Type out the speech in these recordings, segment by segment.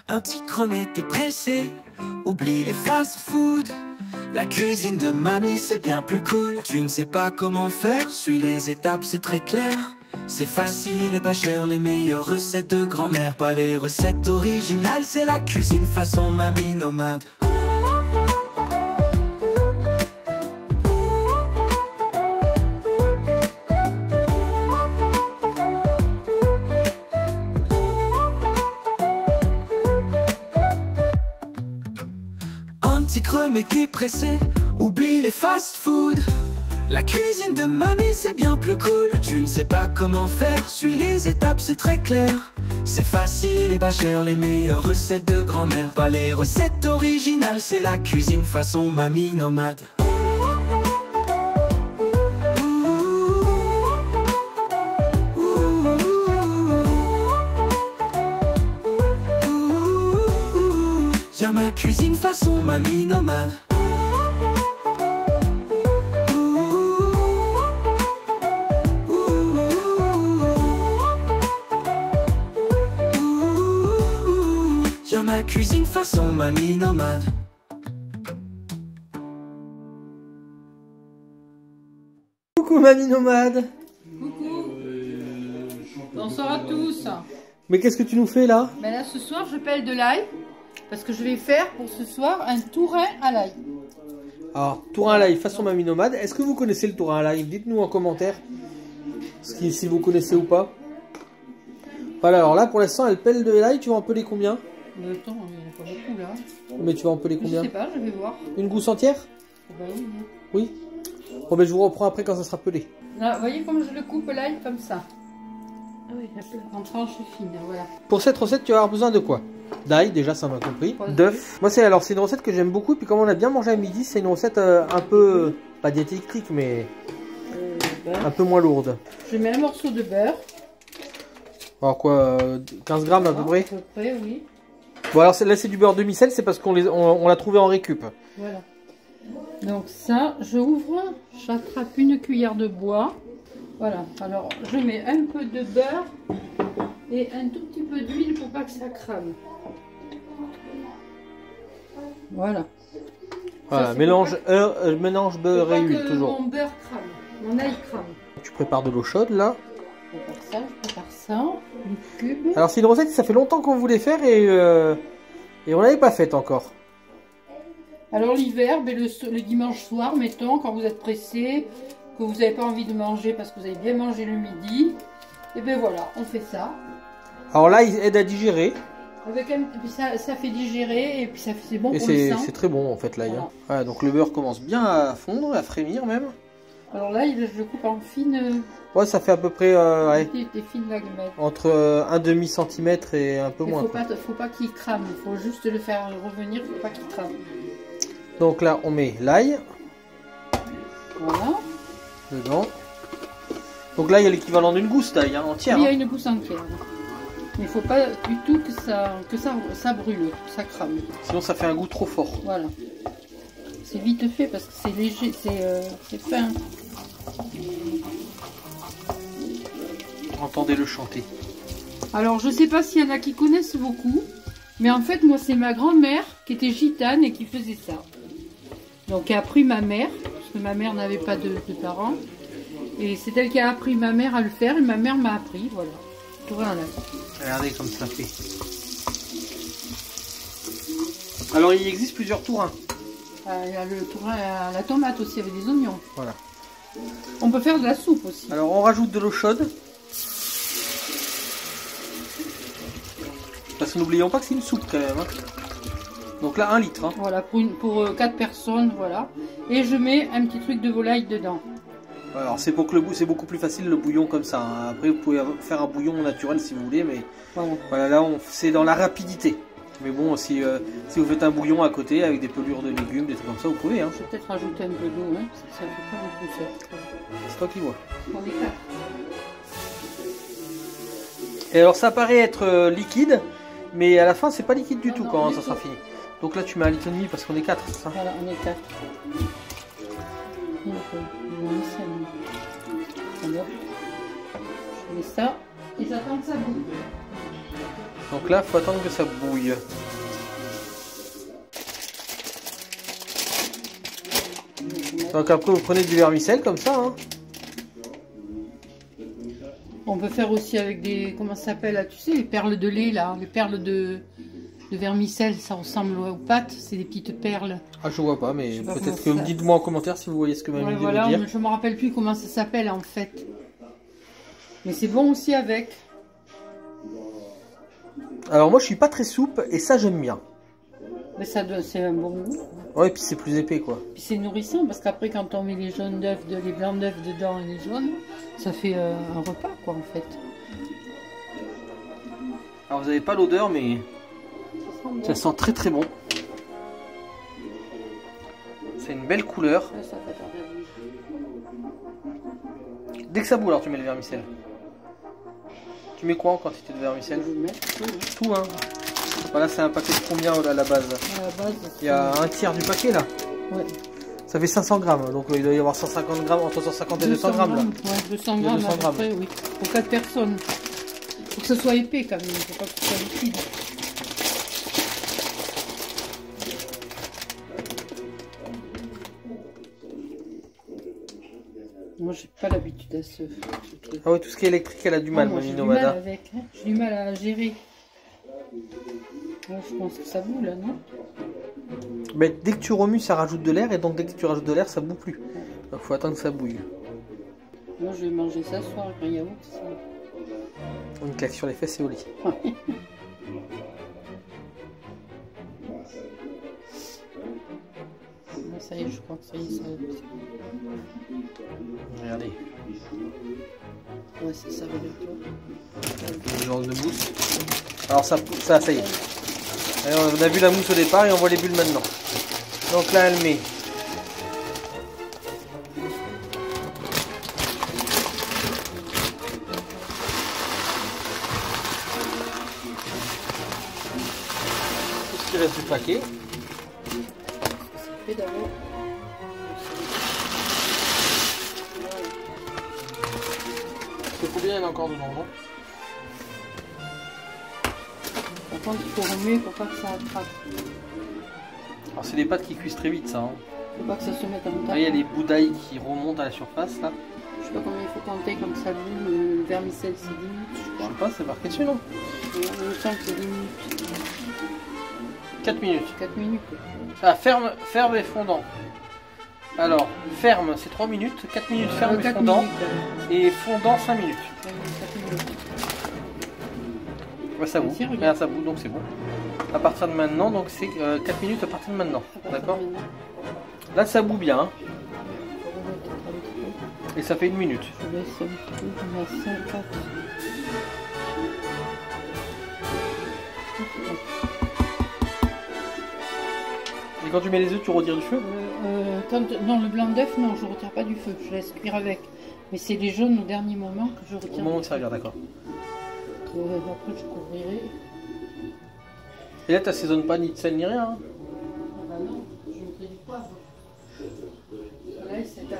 Un petit cremet t'es pressé, oublie les fast-food. La cuisine de mamie c'est bien plus cool. Tu ne sais pas comment faire, suis les étapes c'est très clair. C'est facile et pas cher, les meilleures recettes de grand-mère. Pas les recettes originales, c'est la cuisine façon mamie nomade. Un petit cremet qui est pressé, oublie les fast-food. La cuisine de mamie c'est bien plus cool. Tu ne sais pas comment faire, suis les étapes c'est très clair. C'est facile et pas cher, les meilleures recettes de grand-mère. Pas les recettes originales, c'est la cuisine façon mamie nomade. J'ai ma cuisine façon mamie nomade. J'ai ma cuisine façon mamie nomade. Coucou mamie nomade. Coucou. Bonsoir à tous. Mais qu'est-ce que tu nous fais là? Ben là ce soir je pèle de l'ail parce que je vais faire pour ce soir un tourin à l'ail. Alors, tourin à l'ail façon mamie nomade. Est-ce que vous connaissez le tourin à l'ail? Dites-nous en commentaire si vous connaissez ou pas. Voilà, alors là pour l'instant elle pèle de l'ail. Tu vas en peler combien? Attends, il n'y en a pas beaucoup là. Mais tu vas en peler combien? Je sais pas, je vais voir. Une gousse entière? Ben oui. Oui. Bon ben je vous reprends après quand ça sera pelé. Là, vous voyez comme je le coupe l'ail comme ça. Ah oui, en tranches fines, voilà. Pour cette recette tu vas avoir besoin de quoi? D'ail, déjà ça m'a compris. D'œufs. Moi c'est une recette que j'aime beaucoup. Et puis comme on a bien mangé à midi, c'est une recette un peu, pas diététique mais un peu moins lourde. Je mets un morceau de beurre. Alors quoi, 15 grammes à peu près? À peu près, oui. Bon alors là c'est du beurre demi-sel, c'est parce qu'on l'a trouvé en récup. Voilà. Donc ça, je ouvre, j'attrape une cuillère de bois. Voilà, alors je mets un peu de beurre et un tout petit peu d'huile pour pas que ça crame. Voilà. Voilà, Ça, mélange beurre et huile toujours. Mon beurre crame, mon ail crame. Tu prépares de l'eau chaude là. Je prépare ça, du cube. Alors c'est une recette, ça fait longtemps qu'on voulait faire et on l'avait pas faite encore. Alors l'hiver, ben, le dimanche soir, mettons, quand vous êtes pressé, que vous n'avez pas envie de manger parce que vous avez bien mangé le midi, et ben voilà, on fait ça. Alors là, il aide à digérer. Avec ça fait digérer et puis c'est bon Et pour le sang. c'est très bon en fait l'ail. Voilà. Hein. Voilà, donc le beurre commence bien à fondre, à frémir même. Alors là, je le coupe en fines. Ouais, ça fait à peu près ouais, Des fines lamelles. entre un demi centimètre et un peu moins. Faut pas qu'il crame, il faut juste le faire revenir, faut pas qu'il crame. Donc là, on met l'ail Voilà. dedans. Donc là, il y a l'équivalent d'une gousse d'ail hein, entière. Il y a Hein. une gousse entière. Mais il faut pas du tout que ça brûle, que ça crame. Sinon, ça fait un goût trop fort. Voilà. C'est vite fait parce que c'est léger, c'est fin. Entendez-le chanter. Alors, je sais pas s'il y en a qui connaissent beaucoup, mais en fait, moi, c'est ma grand-mère qui était gitane et qui faisait ça. Donc, qui a appris ma mère, parce que ma mère n'avait pas de parents. Et c'est elle qui a appris ma mère à le faire, et ma mère m'a appris, voilà. Tourin à l'ail. Regardez comme ça fait. Alors, il existe plusieurs tourins. Il y a le tourin à la tomate aussi, avec des oignons. Voilà. On peut faire de la soupe aussi. Alors, on rajoute de l'eau chaude. Parce que n'oublions pas que c'est une soupe quand même. Hein. Donc là, 1 litre. Hein. Voilà, pour 4 personnes, voilà. Et je mets un petit truc de volaille dedans. Alors c'est pour que c'est beaucoup plus facile le bouillon comme ça. Hein. Après vous pouvez faire un bouillon naturel si vous voulez, mais voilà là c'est dans la rapidité. Mais bon si vous faites un bouillon à côté avec des pelures de légumes, des trucs comme ça, vous pouvez. Hein. Je vais peut-être rajouter un peu d'eau, hein, parce que ça fait pas beaucoup ça. C'est toi qui vois. On est quatre. Et alors ça paraît être liquide, mais à la fin c'est pas liquide du tout quand ça sera fini. Donc là tu mets 1,5 litre parce qu'on est 4, c'est ça? Voilà, on est 4. Donc, on met ça. Alors, je mets ça et j'attends que ça bouille. Donc là, faut attendre que ça bouille. Donc après, vous prenez du vermicelle comme ça. Hein. On peut faire aussi avec des... Comment ça s'appelle là? Tu sais, les perles de lait là. Les perles de vermicelle, ça ressemble aux pâtes. C'est des petites perles. Ah, je vois pas, mais peut-être que vous me dites-moi en commentaire si vous voyez ce que ma vidéo voilà, veut dire. Je me rappelle plus comment ça s'appelle en fait. Mais c'est bon aussi avec. Alors moi, je suis pas très souple et ça, j'aime bien. Mais ça c'est un bon goût. Ouais, et puis c'est plus épais quoi. Puis c'est nourrissant parce qu'après quand on met les jaunes d'œufs, les blancs d'œufs dedans et les jaunes, ça fait un repas quoi en fait. Alors vous avez pas l'odeur mais ça sent très très bon. C'est une belle couleur. Ouais, ça fait Dès que ça bout alors tu mets le vermicelle. Tu mets quoi en quantité de vermicelle? je vais mettre tout. Tout hein. Voilà, c'est un paquet de combien à la base? À la base, Il y a un tiers du paquet là. Ouais. Ça fait 500 grammes, donc il doit y avoir 150 grammes, entre 150 et 200 grammes là. Ouais, 200 grammes, 200 à peu grammes. près, oui. Pour 4 personnes. Faut que ce soit épais quand même, faut pas que ce soit liquide. Moi j'ai pas l'habitude à ce truc. Ah oui, tout ce qui est électrique, elle a du mal, Moi, Mamie j'ai du mal Nomada. avec, hein. J'ai du mal à gérer. Ouais, je pense que ça bout là, non? Mais dès que tu remues, ça rajoute de l'air, et donc dès que tu rajoutes de l'air, ça bout plus. Donc faut attendre que ça bouille. Moi je vais manger ça ce soir avec un yaourt. Une claque sur les fesses et au lit. Ouais. Ça y est, je crois que ça y est, ça va. Regardez, Ouais, c'est ça, regarde-toi. le genre de mousse. Alors ça y est. Alors, on a vu la mousse au départ et on voit les bulles maintenant. Donc là, elle met. Tout ce qui reste du paquet. Et d'abord, C'est combien il y en a encore dedans, non? par contre, il faut remuer pour pas que ça attrape. Alors c'est des pâtes qui cuisent très vite ça. Hein. Faut pas que ça se mette en Là, taille. il y a les boudailles qui remontent à la surface là. Je sais pas combien il faut compter comme ça bout. Le vermicelle, c'est 10 minutes, je Je crois. sais pas, c'est marqué dessus non? Il me semble que c'est 10 minutes. 4 minutes. 4 minutes. Ah, ferme et fondant. Alors, ferme c'est 3 minutes, 4 minutes ferme et 4 fondant. minutes. Et fondant 5 minutes. 4 minutes. Ouais, ça bout. Vas-y, regarde. Regarde, ça bout, donc c'est bon. À partir de maintenant, donc c'est 4 minutes à partir de maintenant. D'accord? Là, ça bout bien. Hein. Et ça fait 1 minute. Je laisse un petit peu, on a 5, 4. Et quand tu mets les œufs, tu retires du feu? Non, le blanc d'œuf, non, je retire pas du feu, je laisse cuire avec. Mais c'est les jaunes au dernier moment que je Au retire. moment où ça vient, d'accord. Après, je couvrirai. Et là, tu n'assaisonnes pas ni de sel ni rien. Hein. Ah bah non, je mettrai du poivre. Là,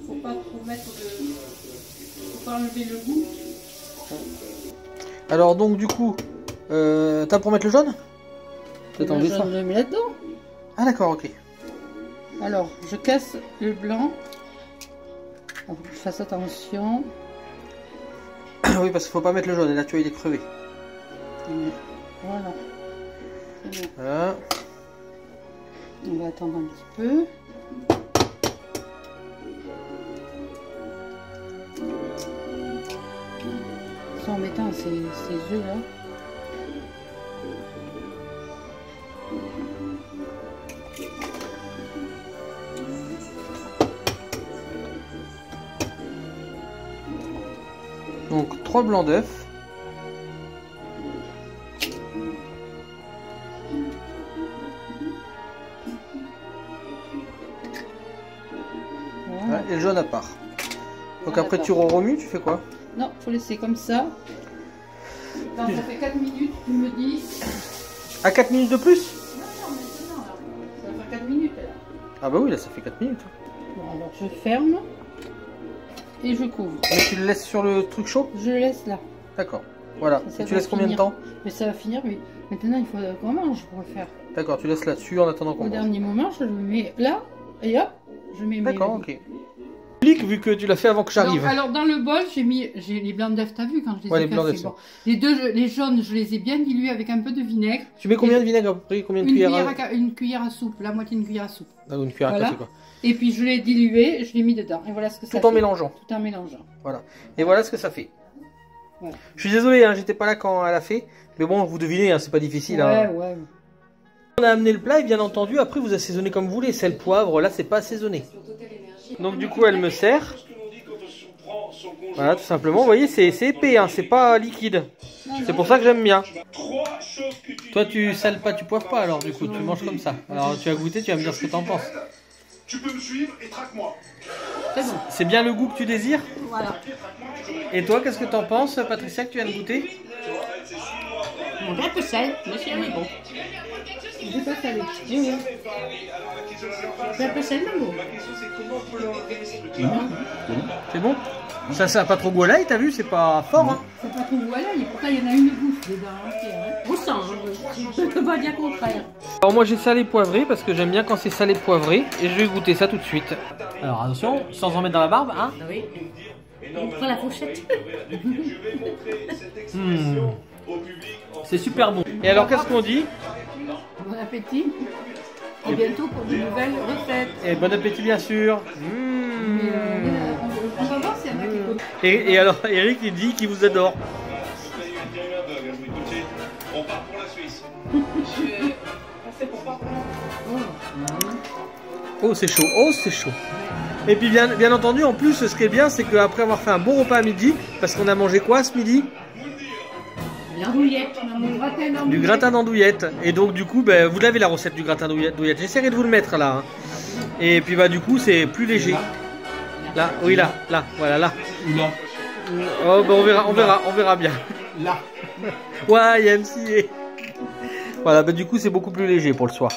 faut pas trop mettre faut pas enlever le goût. Alors, donc, du coup, t'as pour mettre le jaune? Je le mets là-dedans. Ah, d'accord, ok. Alors, je casse le blanc. Il faut que je fasse attention. Oui, parce qu'il faut pas mettre le jaune. Et là, tu vois, il est crevé. Voilà. C'est bon. Voilà. On va attendre un petit peu. En mettant ces œufs là. Donc 3 blancs d'œufs. Voilà. Et le jaune à part. Donc Voilà, après à tu part. remues, tu fais quoi? Non, faut laisser comme ça. Quand ça fait 4 minutes, tu me dis. À 4 minutes de plus? Non, maintenant là. Ça va faire 4 minutes là. Ah bah oui, là ça fait 4 minutes. Bon, alors je ferme et je couvre. Mais tu le laisses sur le truc chaud? Je le laisse là. D'accord. Voilà. Ça Et tu va laisses combien de finir. temps? Mais ça va finir, mais maintenant il faut qu'on mange pour le faire. D'accord, tu laisses là-dessus en attendant qu'on Au mange. dernier moment, je le mets là, et hop, je mets mes... D'accord, ok. Explique, vu que tu l'as fait avant que j'arrive. Donc, alors dans le bol, j'ai les blancs d'œufs, t'as vu quand je les Ouais, ai les blancs cassés, d'œufs, bon. Les jaunes, je les ai bien dilués avec un peu de vinaigre. Tu mets combien de vinaigre à peu près? Combien de cuillères? Une cuillère à soupe, la moitié d'une cuillère à soupe. Ah, une cuillère à Voilà. café, quoi. Et puis je l'ai dilué, je l'ai mis dedans. Et voilà ce que ça fait. Tout en mélangeant. Tout en mélangeant. Voilà. Et voilà ce que ça fait. Voilà. Je suis désolé, hein, j'étais pas là quand elle a fait. Mais bon, vous devinez, hein, c'est pas difficile. Hein. Ouais. On a amené le plat et bien entendu, après vous assaisonnez comme vous voulez. Sel, poivre, là c'est pas assaisonné. Donc du coup, elle me sert. Voilà, tout simplement. Vous voyez, c'est épais, hein, c'est pas liquide. C'est pour ça que j'aime bien. Toi, tu sales pas, tu poivres pas alors du coup, tu manges comme ça. Alors tu vas goûter, tu vas me dire ce que t'en penses. Tu peux me suivre et traque-moi. C'est bon. C'est bien le goût que tu désires? Voilà. Et toi, qu'est-ce que t'en penses, Patricia, que tu viens de goûter? Mon un peu sel, mais c'est bon. J'ai pas salé. Oui. C'est un peu sel, mais bon. C'est bon? Ça a pas trop goût à l'ail, t'as vu? C'est pas fort, hein? C'est pas trop voilà, et pourtant il y en a une goutte dedans entière. Hein. Au sang, je peux pas dire contraire. Alors moi j'ai salé poivré parce que j'aime bien quand c'est salé poivré et je vais goûter ça tout de suite. Alors attention, sans en mettre dans la barbe, hein? Oui. On prend la fourchette. C'est super bon. Et alors qu'est-ce qu'on dit? Bon appétit. Et bientôt pour de nouvelles recettes. Et bon appétit bien sûr. Mais, on va voir s'il y en a qui connaissent. Et alors Eric il dit qu'il vous adore. On part pour la Suisse. Oh c'est chaud, oh c'est chaud. Et puis bien entendu en plus ce qui est bien c'est qu'après avoir fait un bon repas à midi, parce qu'on a mangé quoi ce midi? L'andouillette, Du gratin d'andouillette. Et donc du coup ben, vous l'avez la recette du gratin d'andouillette. J'essaierai de vous le mettre là. Hein. Et puis bah du coup c'est plus léger. Là, oui là, voilà là. Là. Oh ben on verra bien. Là. Ouais, YMCA. Voilà, bah du coup c'est beaucoup plus léger pour le soir.